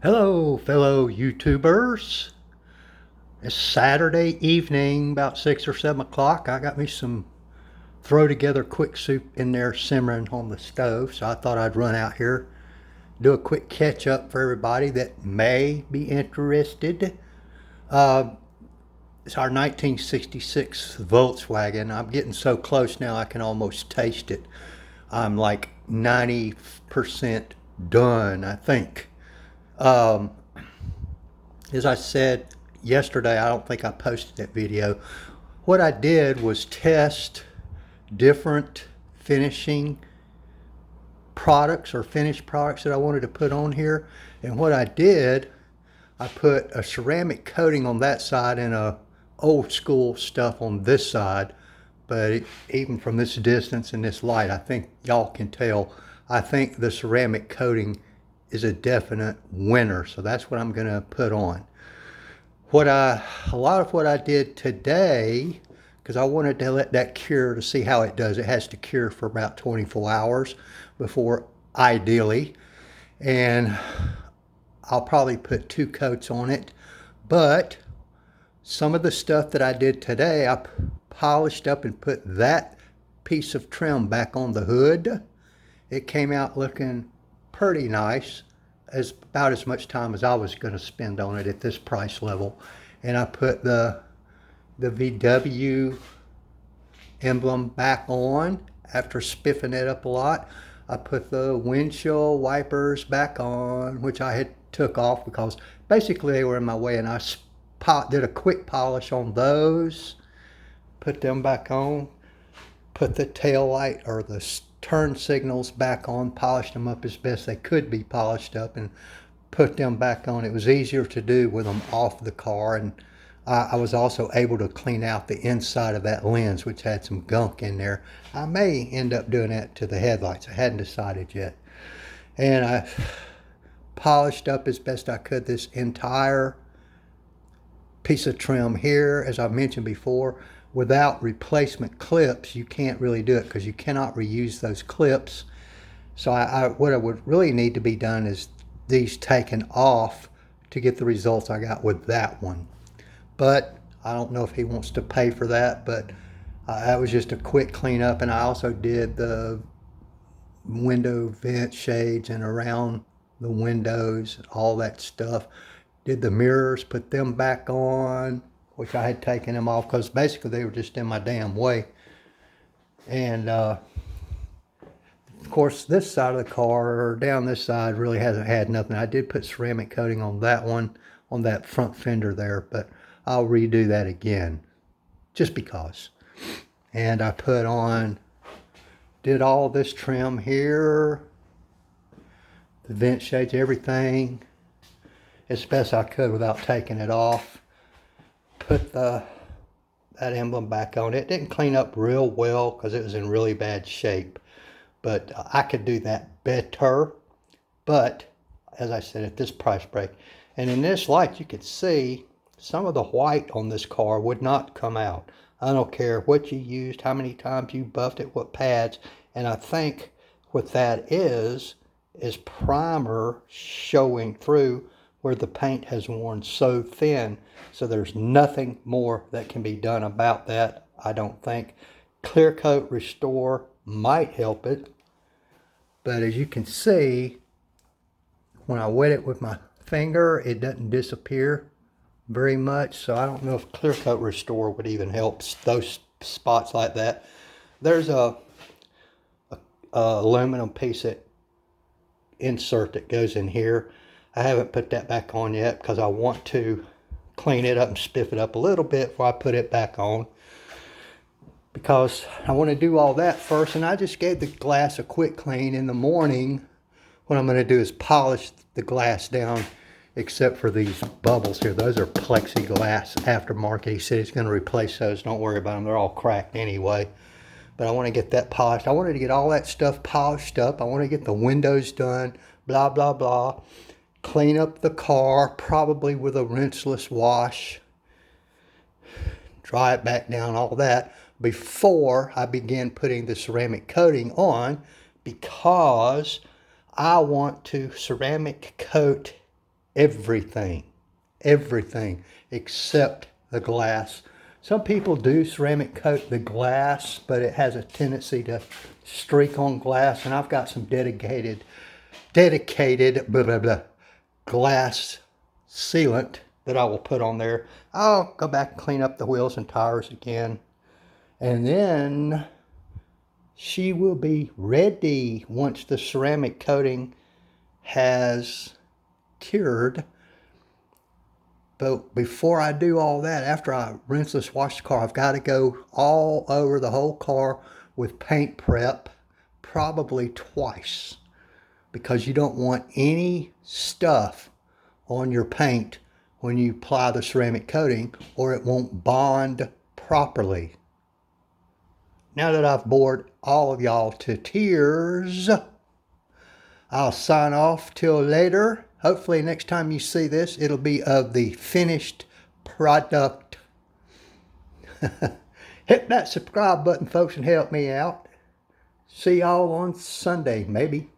Hello, fellow YouTubers. It's Saturday evening, about 6 or 7 o'clock. I got me some throw together quick soup in there simmering on the stove, so I thought I'd run out here, do a quick catch up for everybody that may be interested. Uh, it's our 1966 Volkswagen. I'm getting so close now I can almost taste it. I'm like 90% done, I think. Um, As I said yesterday, I don't think I posted that video. What I did was test different finishing products or finished products that I wanted to put on here. And what I did, I put a ceramic coating on that side and a old school stuff on this side. But even from this distance and this light, I think y'all can tell, I think the ceramic coating is a definite winner. So that's what I'm going to put on. A lot of what I did today, because I wanted to let that cure to see how it does. It has to cure for about 24 hours before, ideally. And I'll probably put 2 coats on it. But some of the stuff that I did today, I polished up and put that piece of trim back on the hood. It came out looking pretty nice, as about as much time as I was going to spend on it at this price level. And I put the VW emblem back on after spiffing it up a lot. I put the windshield wipers back on, which I had took off because basically they were in my way, and I did a quick polish on those, put them back on, put the tail light or the turn signals back on, polished them up as best they could be polished up, and put them back on. It was easier to do with them off the car, and I was also able to clean out the inside of that lens, which had some gunk in there. I may end up doing that to the headlights. I hadn't decided yet. And I polished up as best I could this entire piece of trim here. As I mentioned before, without replacement clips, you can't really do it because you cannot reuse those clips. So what I would really need to be done is these taken off to get the results I got with that one. But I don't know if he wants to pay for that, but that was just a quick cleanup. And I also did the window vent shades and around the windows, all that stuff. Did the mirrors, put them back on, which I had taken them off because basically they were just in my damn way. And of course, this side of the car, or down this side, really hasn't had nothing. I did put ceramic coating on that one, on that front fender there, but I'll redo that again, just because. And I did all this trim here, the vent shades, everything, as best I could without taking it off. Put that emblem back on. It didn't clean up real well because it was in really bad shape, but I could do that better. But as I said, at this price break, and in this light, you could see some of the white on this car would not come out. I don't care what you used, how many times you buffed it, what pads. And I think what that is primer showing through where the paint has worn so thin. So there's nothing more that can be done about that, I don't think. Clear Coat Restore might help it. But as you can see, when I wet it with my finger, it doesn't disappear very much. So I don't know if Clear Coat Restore would even help those spots like that. There's a aluminum piece that insert that goes in here. I haven't put that back on yet because I want to clean it up and spiff it up a little bit before I put it back on, because I want to do all that first. And I just gave the glass a quick clean in the morning. What I'm going to do is polish the glass down, except for these bubbles here. Those are plexiglass aftermarket. He said he's going to replace those. Don't worry about them. They're all cracked anyway. But I want to get that polished. I wanted to get all that stuff polished up. I want to get the windows done, blah, blah, blah. Clean up the car, probably with a rinseless wash. Dry it back down, all that, before I begin putting the ceramic coating on, because I want to ceramic coat everything, everything except the glass. Some people do ceramic coat the glass, but it has a tendency to streak on glass, and I've got some dedicated blah, blah, blah, glass sealant that I will put on there. I'll go back and clean up the wheels and tires again, and then she will be ready once the ceramic coating has cured. But before I do all that, after I rinseless wash the car, I've got to go all over the whole car with paint prep, probably twice, because you don't want any stuff on your paint when you apply the ceramic coating, or it won't bond properly. Now that I've bored all of y'all to tears, I'll sign off till later. Hopefully next time you see this, it'll be of the finished product. Hit that subscribe button, folks, and help me out. See y'all on Sunday, maybe.